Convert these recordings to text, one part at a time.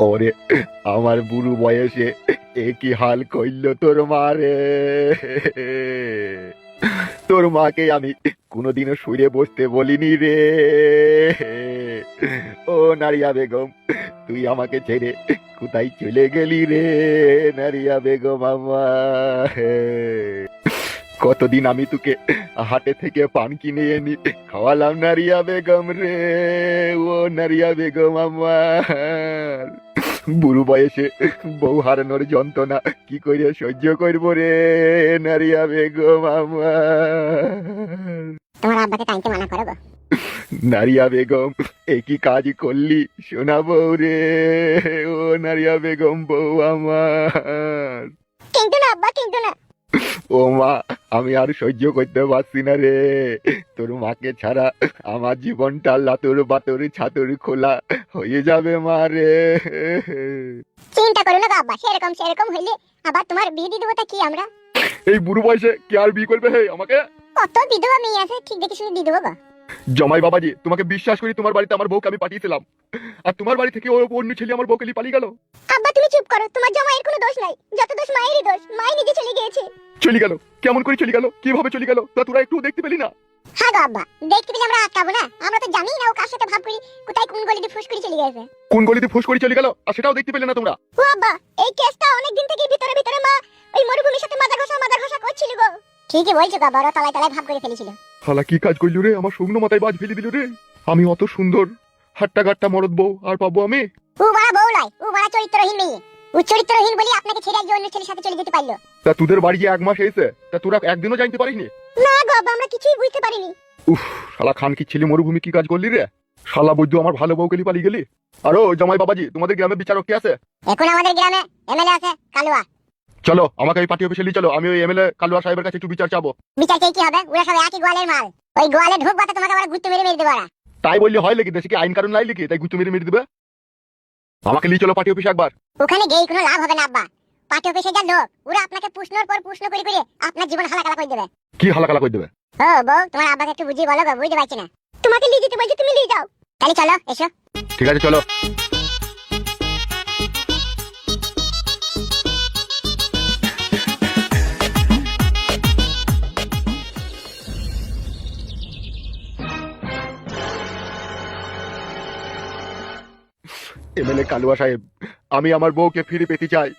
ওরে আমার বুড়ো বয়সে একই হাল কইল তোর মারে। তোর মাকে আমি কোনোদিনও শুয়ে বসতে বলিনি রে। ও নারিয়া বেগম, তুই আমাকে ছেড়ে কোথায় চলে গেলি রে নারিয়া বেগম আমার। কতদিন আমি তোকে হাটে থেকে পান কিনে এনে খাওয়ালাম নারিয়া বেগম রে। ও নারিয়া বেগম আমার, বুড়ো বয়সে বউ হারানোর যন্ত্রণা কি করে সহ্য করবো রে নারিয়া বেগম আমার। তোমার আব্বাকে টাইমতে মানা করো গো। নারিয়া বেগম একই কাজ করলি শোনা বউ রে। ও নারিয়া বেগম বউ আমার। কিন্তু না আব্বা, কিন্তু না। ও মা, আমি আর সহ্য করতে পারছি না রে। তোর মাকে ছাড়া আমার জীবনটা লাতুর বাতুর ছাতুর খোলা হয়ে যাবে মা রে। চিন্তা করো না গো আব্বা, সেরকম হইলে আবার তোমার বিয়ে দিয়ে দেবো তা কি আমরা। এই বুড়ো বয়সে কে আর বিয়ে করবে হে আমাকে? কত বিধবা মেয়ে আছে, ঠিক দেখে শুনে দিয়ে দেবো গো। জমাই বাবাজি, তোমাকে বিশ্বাস করি তোমার বাড়িতে আমার বউকে আমি পাঠিয়েছিলাম, আর তোমার বাড়ি থেকে অন্য ছেলে আমার বউকে নিয়ে পালিয়ে গেল। আব্বা তুমি চুপ করো, তোমার জামাইয়ের কোনো দোষ নাই, যত দোষ মায়েরই দোষ। মাই নিজে চলে গিয়েছে। চলে গেল? কেমন করে চলে গেল? কিভাবে চলে গেল? তা তোরা একটু দেখতে পেলি না? হ্যাঁ গো আব্বা, দেখতে পেলে আমরা আটকাবো না? আমরা তো জানি না ও কার সাথে ভাব করি, কোথায় কোন গলিতে ফুস করে চলে গেছে। কোন গলিতে ফুস করে চলে গেল আর সেটাও দেখতে পেলে না তোমরা? ও আব্বা, এই কেসটা অনেক দিন থেকে ভিতরে ভিতরে মা ওই মরুভূমির সাথে মাথা ঘষা করছিল গো। ঠিকই বলছো গো, বড় তলায় তলায় ভাব করে ফেলেছিল। শালা কি কাজ করলি রে, আমার শুকনো মাথায় বাজ ফেলে দিল রে। আমি অত সুন্দর হাট্টা গাট্টা মরদ বউ আর পাবো আমি? ও বড় বউ নয়, ও বড় চরিত্রহীন মেয়ে। ও চরিত্রহীন বলি আপনাকে ছেড়ে একজন অন্য ছেলের সাথে চলে যেতে পারলো। তা তোদের বাড়ি যে 1 মাস এসে, তা তোরা একদিনও জানতে পারিনি? না গো আব্বা, আমরা কিছুই বুঝতে পারিনি। উফ, শালা খান কি ছেলে মরুভূমি কি কাজ করলি রে? শালা বৈদ্য আমার ভালো বউকে নিয়ে পালিয়ে গেলি। আর ও জামাই বাবাজি, তোমাদের গ্রামে বিচারক কে আছে? এখন আমাদের গ্রামে এমএলএ আছে কালুয়া। চলো আমাকে এই পার্টি অফিসে নিয়ে চলো, আমি ওই এমএলএ কালুয়া সাহেবের কাছে একটু বিচার চাবো। বিচার চাই কি হবে? ওরা সব একই গোয়ালের মাল। ওই গোয়ালে ঢুকবা তো তোমাকে আবার গুত্তু মেরে মেরে দেবো ওরা। তাই বললে হয় নাকি? দেশে কি আইন কানুন নাই নাকি তাই গুত্তু মেরে মেরে দিবে? আমাকে নিয়ে চলো পার্টি অফিসে একবার। ওখানে গিয়ে কোনো লাভ হবে না আব্বা। পার্টি অফিসে যা লোক, ওরা আপনাকে প্রশ্নের পর প্রশ্ন করে করে আপনার জীবন হালাকালা করে দেবে। কি হালাকালা করে দেবে? ও বউ, তোমার আব্বাকে একটু বুঝিয়ে বলো গো, বুঝতে পারছি না। তোমাকে নিয়ে যেতে বলছি, তুমি নিয়ে যাও। তাহলে চলো, এসো। ঠিক আছে চলো। এমএলএ কালুয়া সাহেব, আমি আমার বউকে ফিরে পেতে চাই।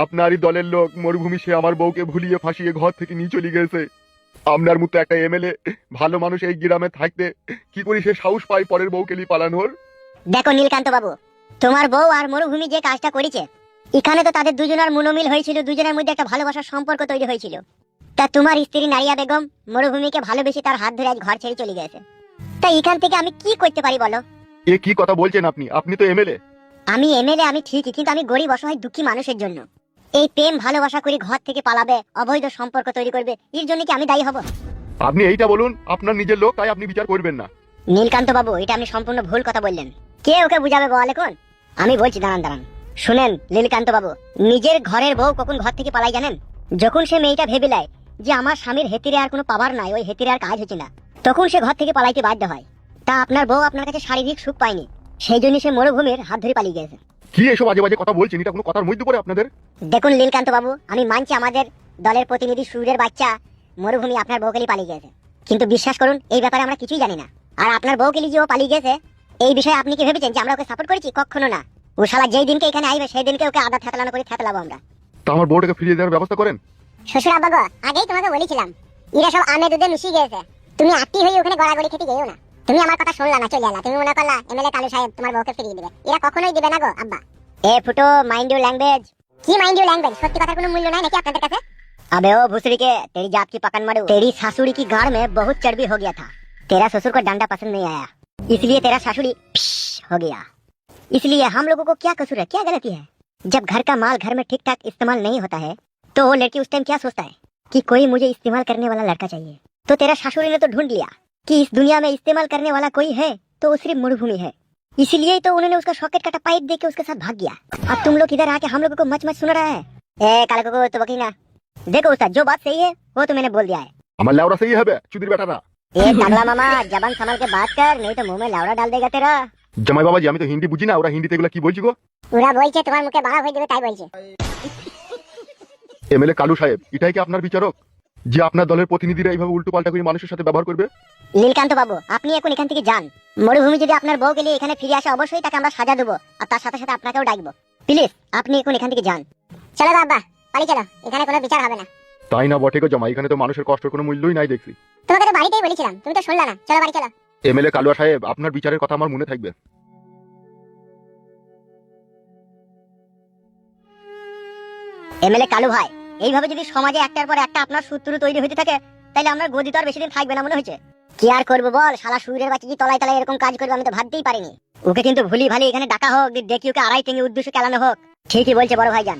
আপনারই দলের লোক মরুভূমি সে আমার বউকে ভুলিয়ে ফাঁসিয়ে ঘর থেকে নিয়ে চলে গেছে। আপনার মতো একটা এমএলএ ভালো মানুষ এই গ্রামে থাকতে কি করে সে সাহস পায় পরের বউকে নিয়ে পালানোর? দেখো নীলকান্ত বাবু, তোমার বউ আর মরুভূমি যে কাজটা করেছে, এখানে তো তাদের দুজনের মনোমিল হয়েছিল, দুজনের মধ্যে একটা ভালোবাসার সম্পর্ক তৈরি হয়েছিল। তা তোমার স্ত্রী নারিয়া বেগম মরুভূমিকে ভালোবেসে তার হাত ধরে আজ ঘর ছেড়ে চলে গেছে। তা এখান থেকে আমি কি করতে পারি বলো? এ কি কথা বলছেন আপনি? আপনি তো এমএলএ। আমি এমএলএ, আমি ঠিকই, কিন্তু আমি গরিব অসহায় দুঃখী মানুষের জন্য এই প্রেম ভালোবাসা করে ঘর থেকে পালাবে, অবৈধ সম্পর্ক তৈরি করবে, এর জন্য কি আমি দায়ী হব? আপনি এইটা বলুন, আপনার নিজের লোক তাই আপনি বিচার করবেন না। নীলকান্ত বাবু, এটা আপনি সম্পূর্ণ ভুল কথা বললেন। কে ওকে বুঝাবে বলে কোন? আমি বলছি, দাঁড়ান। শুনেন নীলকান্ত বাবু, নিজের ঘরের বউ কখন ঘর থেকে পালাই জানেন? যখন সে মেয়েটা ভেবে নেয় যে আমার স্বামীর হেতিরে আর কোনো পাওয়ার নাই, ওই হেতিরে আর কাজ হচ্ছে না, তখন সে ঘর থেকে পালাইতে বাধ্য হয়। তা আপনার বউ আপনার কাছে শারীরিক সুখ পায়নি, সেই জন্য সে মরুভূমির হাত ধরে পালিয়ে গেছে। কি এসব বাজে বাজে কথা বলছেন? এটা কোনো কথার মধ্যে পড়ে আপনাদের? দেখুন নীলকান্ত বাবু, আমি মানছি আমাদের দলের প্রতিনিধি সুরের বাচ্চা মরুভূমি আপনার বউকে পালিয়ে গেছে, কিন্তু বিশ্বাস করুন এই ব্যাপারে আমরা কিছুই জানি না। আর আপনার বউকে যে ও পালিয়ে গেছে এই বিষয়ে আপনি কি ভেবেছেন যে আমরা ওকে সাপোর্ট করেছি? কখনো না। ও শালা যেই দিনকে এখানে আইবে সেই দিনকে ওকে আদা থেতলানো করে থেতলাবো আমরা। তা আমার বউটাকে ফিরিয়ে দেওয়ার ব্যবস্থা করেন। শ্বশুর আব্বা গো, আগেই তোমাকে বলেছিলাম এরা সব আমে দুধে মিশিয়ে গেছে। তুমি আত্মি হয়ে ওখানে গড়াগড়ি খেতে গেও না। তুমি আমার কথা শুনলা না, চলে এলা। তুমি মনে করলা এমএলএ কালু সাহেব তোমার বউকে ফিরিয়ে দেবে। এরা কখনোই দেবে না গো আব্বা। এ ফুটো, মাইন্ড ইউর ল্যাঙ্গুয়েজ। কি মাইন্ড ইউর ল্যাঙ্গুয়েজ? সত্যি কথার কোনো মূল্য নাই নাকি আপনাদের কাছে? अबे ओ भूसड़ी के, तेरी जात की पकड़ मारू। तेरी सासुड़ी की गाड़ में बहुत चर्बी हो गया था। तेरा ससुर को डंडा पसंद नहीं आया, इसलिए तेरा सासुड़ी हो गया। इसलिए हम लोगों को क्या कसूर है, क्या गलती है? जब घर का माल घर में ठीक ठाक इस्तेमाल नहीं होता है तो वो लड़की उस टाइम क्या सोचता है कि कोई मुझे इस्तेमाल करने वाला लड़का चाहिए। तो तेरा सासुड़ी ने तो ढूंढ लिया कि इस दुनिया में इस्तेमाल करने वाला कोई है तो वो सिर्फ मरुभूमि है, इसलिए तो उन्होंने उसका सॉकेट काटा पाइप दे के उसके साथ भाग गया। अब तुम लोग इधर आके हम लोगों को मच मच सुना रहा है। ए काला को तो बकी ना। देखो उस्ताद, जो बात सही है वो तो मैंने बोल दिया है। আমার লেওরা সেই হবে চুদির বেটারা। ए तगला मामा, जबान संभाल के बात कर, नहीं तो मुंह में लावड़ा डाल देगा तेरा। জামাই বাবাজি আমি তো হিন্দি বুঝি না, ওরা হিন্দিতে এগুলো কি বলছি গো? ওরা বলছে তোমার মুখে বাড়া হয়ে যাবে তাই বলছে। এমএলএ কালু সাহেব, এটাই কি আপনার বিচারক যে আপনার দলের প্রতিনিধিরা এইভাবে উল্টো পাল্টা করে মানুষের সাথে ব্যবহার করবে? নীলকান্ত বাবু, আপনি এখন এখান থেকে যান। মরুভূমি যদি আপনার বউকে নিয়ে এখানে ফিরে আসে অবশ্যই তাকে আমরা সাজা দেবো, আর তার সাথে সাথে আপনাকেও ডাকবো। প্লিজ আপনি এখন এখান থেকে যান। চলো বাবা, বাড়ি চলো, এখানে কোনো বিচার হবে না। তাই না বটে গো জামাই, এখানে তো মানুষের কষ্টের কোনো মূল্যই নাই দেখছি। তোমাকে তো বাড়িতেই বলেছিলাম, তুমি তো শুনলা না। চলো বাড়ি চলো। এমএলএ কালুয়া সাহেব, আপনার বিচারের কথা আমার মনে থাকবে। এমএলএ কালু ভাই, এইভাবে যদি সমাজে একটার পর একটা আপনার শত্রু তৈরি হতে থাকে তাহলে আমরা গদি তো আর বেশি দিন থাকবে না মনে হচ্ছে। কি আর করবো বল, শালা সুরের বাচ্চা যে তলায় তলায় এরকম কাজ করবে আমি তো ভাবতেই পারিনি। ওকে কিন্তু ভুলি ভালি এখানে ডাকা হোক, দেখি ওকে আড়াই টেঙ্গে উদ্দেশ্য চালানো হোক। ঠিকই বলছে বড় ভাইজান,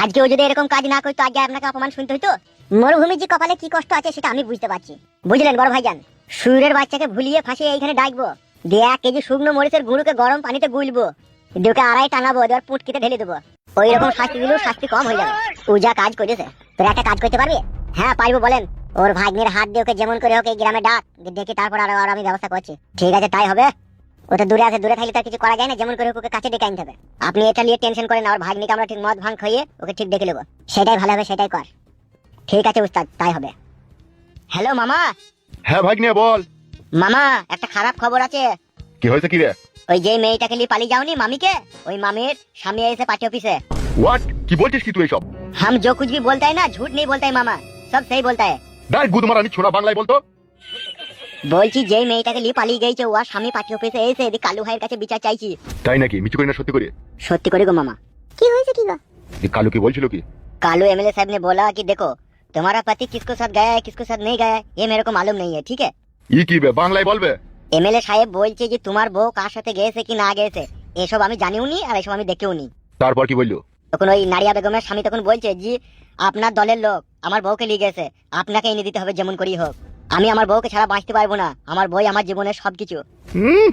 আজকে ও যদি এরকম কাজ না করতো আজকে আপনাকে অপমান শুনতে হইতো। মরুভূমির যে কপালে কি কষ্ট আছে সেটা আমি বুঝতে পারছি, বুঝলেন বড় ভাইজান। সুরের বাচ্চাকে ভুলিয়ে ফাঁসিয়ে এইখানে ডাকবো, দিয়ে 1 কেজি শুকনো মরিচের গুঁড়োকে গরম পানিতে গুলবো, দিয়ে ওকে আড়াই টাঙাবো, দিয়ে পুটকিতে ঢেলে দেবো। ওই রকম শাস্তি দিলেও শাস্তি কম হয়ে যাবে। ও যা কাজ করেছে, তোর একটা কাজ করতে পারবি? হ্যাঁ পারবো, বলেন। ওর ভাগ্নের হাত দিয়ে ওকে যেমন করে হোক এই গ্রামে ডাক, দেখি তারপর আরো আমি ব্যবস্থা করছি। ঠিক আছে তাই হবে। ওটা দূরে আছে, দূরে থাকলে তার কিছু করা যায় না, যেমন করে ওকে কাছে ডেকে আনতে হবে। আপনি এটা নিয়ে টেনশন করেন না, ওর ভাগ্নিকে আমরা ঠিক মদ ভাঙ খাইয়ে ওকে ঠিক দেখে নেবো, সেটাই ভালো হবে, সেটাই কর। ঠিক আছে উস্তাদ, তাই হবে। হ্যালো মামা। হ্যাঁ ভাগ্নে বল। মামা একটা খারাপ খবর আছে। কি হয়েছে কি রে? ওই যে মেয়েটাকে নিয়ে পালিয়ে যাওনি মামিকে, ওই মামির স্বামী এসে পার্টি অফিসে। হোয়াট? কি বলছিস কি তুই এসব? हम जो कुछ भी बोलता है ना झूठ नहीं बोलता है मामा, सब सही बोलता है। দাই গুদ মারানি ছোড়া, বাংলায় বলতো। বলছি যেই মেয়েটাকে নিয়ে পালিয়ে গেছে ওর স্বামী পার্টি অফিসে এসে এদিকে কালু ভাইয়ের কাছে বিচার চাইছি। তাই নাকি? মিছু করি না সত্যি করে? সত্যি করে গো মামা। কি হয়েছে কি গো? এই কালু কি বলছিল কি? कालू एमएलए साहब ने बोला कि देखो तुम्हारा पति किसको साथ गया है किसको साथ नहीं गया है ये मेरे को मालूम नहीं है, ठीक है। ই কি বে, বাংলায় বলবে? এমএলএ সাহেব বলছে যে তোমার বউ কার সাথে গেছে কি না গেছে এসব আমি জানিও নি আর এসব আমি দেখেও নি। তারপর কি বললো? তখন ওই নারিয়া বেগমের স্বামী তখন বলছে যে আপনার দলের লোক আমার বউকে নিয়ে গেছে, আপনাকে এনে দিতে হবে যেমন করেই হোক। আমি আমার বউকে ছাড়া বাঁচতে পারবো না, আমার বই আমার জীবনের সবকিছু।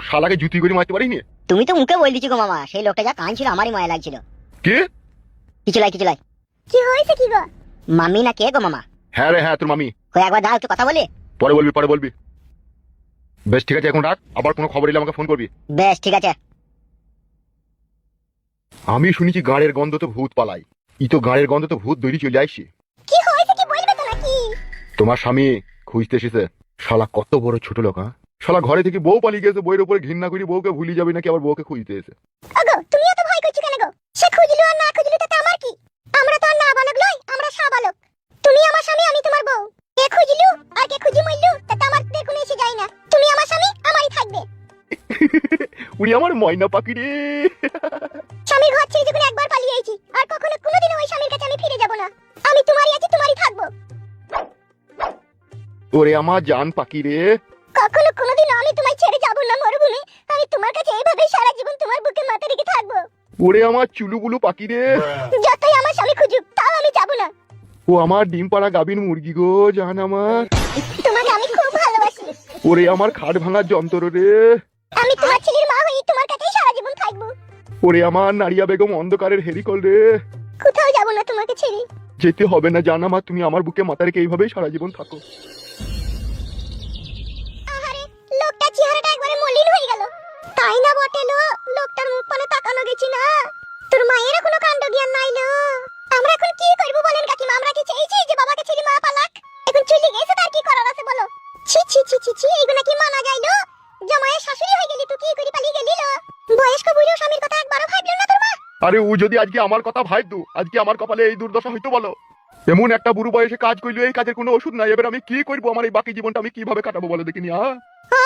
শালাকে জুতি করে মারতে পারিনি? তুমি তো মুখে বল দিচ্ছি গো মামা, সেই লোকটা যা কাঁদছিল আমারই মায়া লাগছিল। কি? কিছু লাই কিছু লাই। কি হয়েছে কি গো? মামি না কে গো মামা? হ্যাঁ রে হ্যাঁ, তোর মামি। কই একবার দাও একটু কথা বলি। পরে বলবি পরে বলবি। বেশ ঠিক আছে, এখন রাখ, আবার কোনো খবর এলে আমাকে ফোন করবি। বেশ ঠিক আছে। আমি শুনেছি গাঁড়ের গন্ধ তো ভূত পালায়, ই তো গাঁড়ের গন্ধ তো ভূত দৈরি চলে আসছে। কি হয়েছে কি বলবে তো নাকি? তোমার স্বামী খুঁজতে এসেছে। শালা কত বড় ছোট লোক, হ্যাঁ? শালা ঘরে থেকে বউ পালিয়ে গেছে, বইয়ের উপরে ঘৃণা করি বউকে ভুলি যাবে নাকি আবার বউকে খুঁজতে এসে। ওগো তুমি এত ভয় করছো কেন গো? সে খুঁজলো আর না খুঁজলো তাতে আমার কি? আমরা তো আর না বালক নই, আমরা শাবালক। তুমি আমার স্বামী আমি তোমার বউ, কে খুঁজলো আর কে খুঁজি মইলো তাতে আমার কোনো এসে যায় না। তুমি আমার স্বামী আমারই থাকবে। উড়ি আমার ময়না পাখি রে। স্বামীর ঘর ছেড়ে যখন একবার পালিয়ে আইছি আর কখনো কোনোদিনও ওই স্বামীর কাছে আমি ফিরে যাব না। আমি তোমারই আছি তোমারই থাকবো। ওরে আমার জান পাখি রে। কখনো কোনোদিনও আমি তোমায় ছেড়ে যাব না মরুভূমি, আমি তোমার কাছে এইভাবে সারা জীবন তোমার বুকে মাথা রেখে থাকবো। ওরে আমার চুলুবুলু পাখি রে। যতই আমার স্বামী খুঁজুক তাও আমি যাব না। ও আমার ডিম পাড়া গাবিন মুরগি গো, জান আমার। তোমাকে আমি খুব ভালোবাসি। ওরে আমার খাট ভাঙার যন্ত্র রে। আমি তোমার ছেলের মা হয়ে তোমার কাছেই সারা জীবন থাকবো। ওরে আমার নারিয়া বেগম অন্ধকারের হেরিকল রে। কোথাও যাব না তোমাকে ছেড়ে। যেতে হবে না জান আমার, তুমি আমার বুকে মাথা রেখে এইভাবেই সারা জীবন থাকো। আহারে লোকটা চেহারাটা একবারে মলিন হয়ে গেল। তাই না বটে লো, লোকটার মুখ পানে তাকানো গেছি না। তোর মায়ের কোনো কাণ্ড জ্ঞান নাই লো। আমরা এখন কি করব বলেন কাকিমা? আমরা কি চাইছি যে বাবাকে ছেড়ে মা পালাক? এখন চলে গেছে তার কি করার আছে বলো? ছি ছি ছি ছি ছি, এইগুলা কি মানা যায় লো? জামাইয়ের শাশুড়ি হয়ে গেলি তুই কি করে পালিয়ে গেলি লো? বয়স্ক বুড়ো স্বামীর কথা একবারও ভাবলো না তোর মা? আরে ও যদি আজকে আমার কথা ভাবতো, আজকে আমার কপালে এই দুর্দশা হইতো বলো? এমন একটা বুড়ো বয়সে কাজ করলো, এই কাজের কোনো ওষুধ নাই। এবার আমি কি করবো? আমার এই বাকি জীবনটা আমি কিভাবে কাটাবো বলো দেখিনি?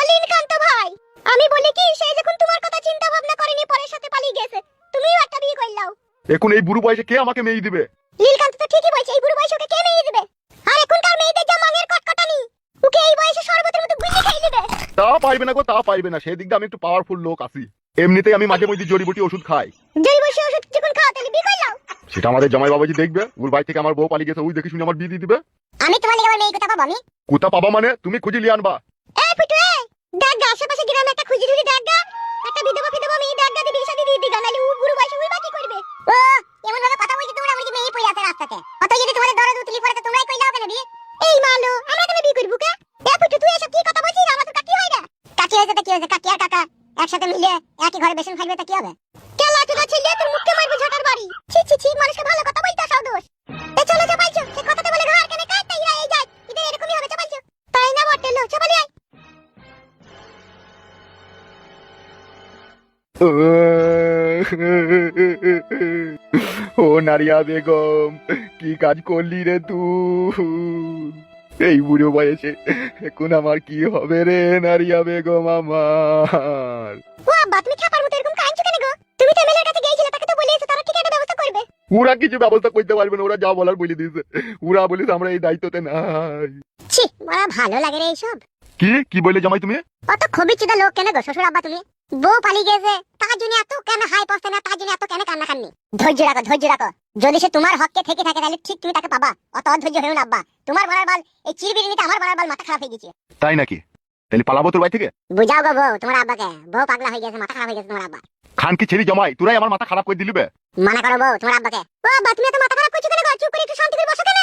নীলকান্ত ভাই, আমি বলি কি সে যখন তোমার কথা চিন্তা ভাবনা করেনি পরের সাথে পালিয়ে গেছে, তুমিও একটা বিয়ে করলাও। এখন এই বুড়ো বয়সে কে আমাকে মেয়ে দিবে? নীলকান্ত তো ঠিকই বলছে, এই বুড়ো বয়সে ওকে কে মেয়ে দিবে? আর এখনকার মেয়েদের যা মাঙের কটকটানি, ওকে এই বয়সে শরবতের মতো গুলি খেয়ে নেবে। তা পাইবে না গো, তা পাইবে না। সেই দিক দিয়ে আমি একটু পাওয়ারফুল লোক আছি। এমনিতেই আমি মাঝে মধ্যে জড়িবুটি ওষুধ খাই। জড়িবুটি ওষুধ যখন খাও তাহলে বিয়ে করলাও? সেটা আমাদের জামাই বাবাজি দেখবে। ওর বাড়ি থেকে আমার বউ পালিয়ে গেছে, ওই দেখে শুনে আমার বিয়ে দিয়ে দিবে। আমি তোমার লেগে আমার মেয়ে কথা পাবো? আমি কোথা পাবা মানে? তুমি খুঁজে লিয়ে আনবা। এই ফুটু এই দেখ গা, আশেপাশে গ্রামে একটা খুঁজি ধুরি দেখ গা, একটা বিধবা বিধবা মেয়ে দেখ গা, দিবি সাথে দিয়ে দিগা, নালে ও বুড়ো বয়সে ওই বাকি করবে। ও এমন ভাবে কথা বলছি তোমরা আমাকে মেয়ে পড়ে আছে রাস্তাতে। অত যদি তোমাদের দরদ উতলি পড়ে তো তোমরাই কইলাও কেন বিয়ে? এই মালো আমরা কেন বিয়ে করব কে? এ ফুটু তুই এসব কি কথা বলছিস? আমার তো কাকি হয় না। কাকি হয়েছে তো কি হয়েছে? কাকি আর কাকা কি হবে? কেলা তুই ছেলে তোর মুখে মারবি ঝাটার বাড়ি। ছি ছি ছি, মানুষকে ভালো কথা বলতে আসাও দোষ। এ চলো চাপাইছো, সে কথাতে বলে ঘর কেন কাটতে ইরা এই যায়। এটা এরকমই হবে চাপাইছো। তাই না বটে লো, চাপালি আয়। ও নারিয়া বেগম, কি কাজ করলি রে তুই এই বুড়ো বয়সে? এখন আমার কি হবে রে নারিয়া বেগম আমার? ও আব্বা, তুমি ছাপার মতো এরকম কাঁদছো কেন গো? তুমি তো এমএলএর কাছে গিয়েছিলে, তাকে তো বলেছো তারা ঠিক একটা ব্যবস্থা করবে। ওরা কিছু ব্যবস্থা করতে পারবে না, ওরা যা বলার বলে দিয়েছে। ওরা বলিস আমরা এই দায়িত্বতে নাই। ছি, বড় ভালো লাগে রে এইসব। কি কি বলে জামাই তুমি? অত খবিচুদা লোক কেন গো শ্বশুর আব্বা তুমি? বউ পালিয়ে গেছে, তার জন্য এত কেন হাই পড়ছে না, তার জন্য এত কেন কান্না কান্নি? ধৈর্য রাখো, ধৈর্য রাখো। যদি সে তোমার হককে থেকে থাকে তাহলে ঠিক তুমি তাকে পাবা। অত অধৈর্য হয়েও না আব্বা। তোমার বড়ার বাল এই চিরবিরিনিতে আমার বড়ার বাল মাথা খারাপ হয়ে গেছে। তাই নাকি? তাহলে পালাবো তোর বাড়ি থেকে? বুঝাও গো বউ তোমার আব্বাকে, বউ পাগলা হয়ে গেছে, মাথা খারাপ হয়ে গেছে তোমার আব্বা। খান কি ছেড়ি জামাই, তোরাই আমার মাথা খারাপ করে দিলিবে। মানা করো বউ তোমার আব্বাকে। ও আব্বা, তুমি এত মাথা খারাপ করছো কেন গো? চুপ করে একটু শান্তি করে বসো কেন?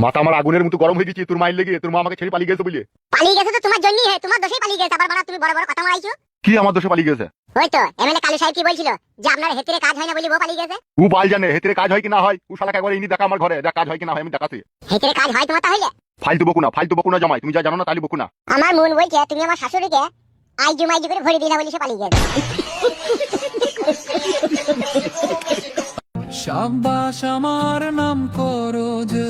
মাথা আমার আগুনের মতো গরম হয়ে গেছে তোর মায়ের লেগে। তোর মা আমাকে ছেড়ে পালিয়ে গেছে বলে। পালিয়ে গেছে তো তোমার জন্যই, হে তোমার দোষেই পালিয়ে গেছে। আবার বাড়া তুমি বড় বড় কথা মারাইছো। কি আমার দোষে পালিয়ে গেছে? ওই তো এমএলএ কালু সাহেব কি বলছিল যে আপনার হেতিরে কাজ হয় না বলি বউ পালিয়ে গেছে। ও বাল জানে হেতের কাজ হয় কি না হয়। ও শালাকে একবার ইনি দেখা আমার ঘরে, দেখ কাজ হয় কি না হয় আমি দেখাচ্ছি। হেতিরে কাজ হয় তোমার তাহলে? ফালতু বকু না জামাই, তুমি যা জানো না তাহলে বকু না। আমার মন বলছে তুমি আমার শাশুড়িকে আইজু মাইজু করে ভরে দিলা বলি সে পালিয়ে গেছে। শাবাশ আমার নাম করো যে